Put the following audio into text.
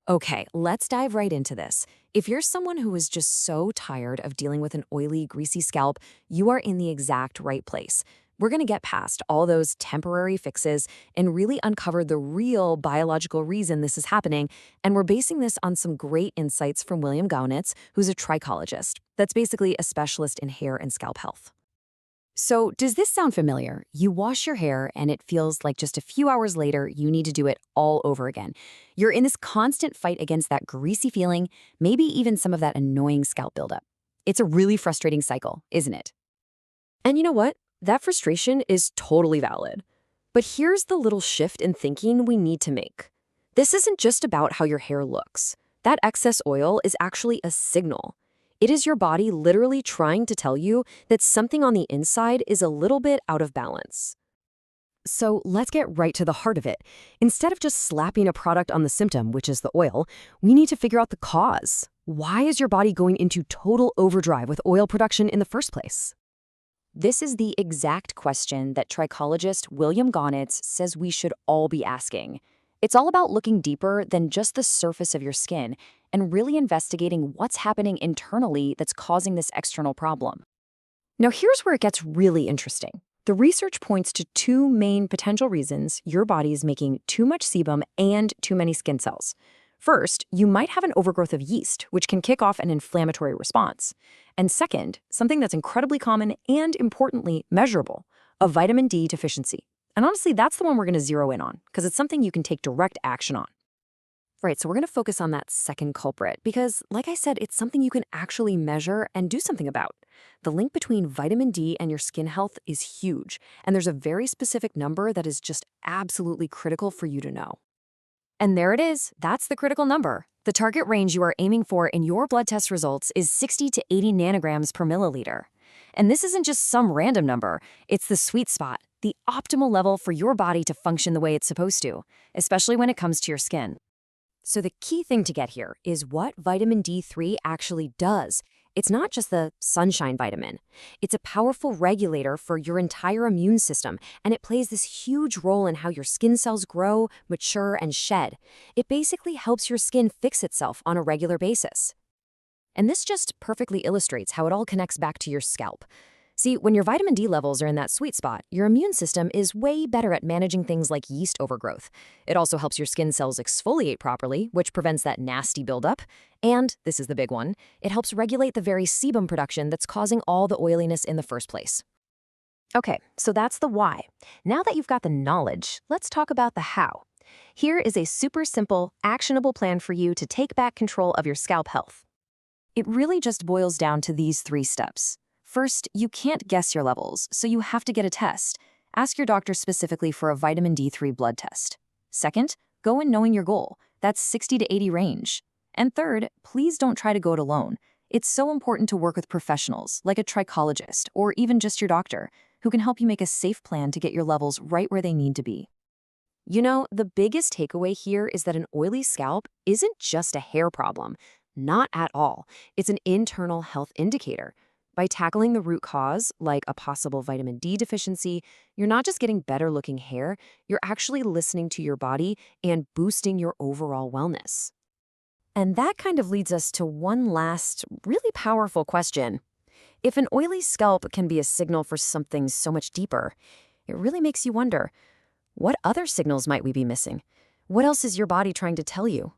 Okay, let's dive right into this. If you're someone who is just so tired of dealing with an oily, greasy scalp, you are in the exact right place. We're going to get past all those temporary fixes and really uncover the real biological reason this is happening. And we're basing this on some great insights from William Gaunitz, who's a trichologist. That's basically a specialist in hair and scalp health. So, does this sound familiar? You wash your hair and it feels like just a few hours later, you need to do it all over again. You're in this constant fight against that greasy feeling, maybe even some of that annoying scalp buildup. It's a really frustrating cycle, isn't it? And you know what? That frustration is totally valid. But here's the little shift in thinking we need to make. This isn't just about how your hair looks. That excess oil is actually a signal. It is your body literally trying to tell you that something on the inside is a little bit out of balance. So let's get right to the heart of it. Instead of just slapping a product on the symptom, which is the oil, we need to figure out the cause. Why is your body going into total overdrive with oil production in the first place? This is the exact question that trichologist William Gaunitz says we should all be asking. It's all about looking deeper than just the surface of your skin and really investigating what's happening internally that's causing this external problem. Now, here's where it gets really interesting. The research points to two main potential reasons your body is making too much sebum and too many skin cells. First, you might have an overgrowth of yeast, which can kick off an inflammatory response. And second, something that's incredibly common and, importantly, measurable, a vitamin D deficiency. And honestly, that's the one we're going to zero in on, because it's something you can take direct action on. Right, so we're going to focus on that second culprit, because, like I said, it's something you can actually measure and do something about. The link between vitamin D and your skin health is huge, and there's a very specific number that is just absolutely critical for you to know. And there it is. That's the critical number. The target range you are aiming for in your blood test results is 60 to 80 nanograms per milliliter. And this isn't just some random number. It's the sweet spot, the optimal level for your body to function the way it's supposed to, especially when it comes to your skin. So the key thing to get here is what vitamin D3 actually does. It's not just the sunshine vitamin. It's a powerful regulator for your entire immune system, and it plays this huge role in how your skin cells grow, mature, and shed. It basically helps your skin fix itself on a regular basis. And this just perfectly illustrates how it all connects back to your scalp. See, when your vitamin D levels are in that sweet spot, your immune system is way better at managing things like yeast overgrowth. It also helps your skin cells exfoliate properly, which prevents that nasty buildup. And, this is the big one, it helps regulate the very sebum production that's causing all the oiliness in the first place. Okay, so that's the why. Now that you've got the knowledge, let's talk about the how. Here is a super simple, actionable plan for you to take back control of your scalp health. It really just boils down to these 3 steps. First, you can't guess your levels, so you have to get a test. Ask your doctor specifically for a vitamin D3 blood test. Second, go in knowing your goal. That's 60 to 80 range. And third, please don't try to go it alone. It's so important to work with professionals, like a trichologist or even just your doctor, who can help you make a safe plan to get your levels right where they need to be. You know, the biggest takeaway here is that an oily scalp isn't just a hair problem. Not at all. It's an internal health indicator. By tackling the root cause, like a possible vitamin D deficiency, you're not just getting better looking hair, you're actually listening to your body and boosting your overall wellness. And that kind of leads us to one last, really powerful question. If an oily scalp can be a signal for something so much deeper, it really makes you wonder, what other signals might we be missing? What else is your body trying to tell you?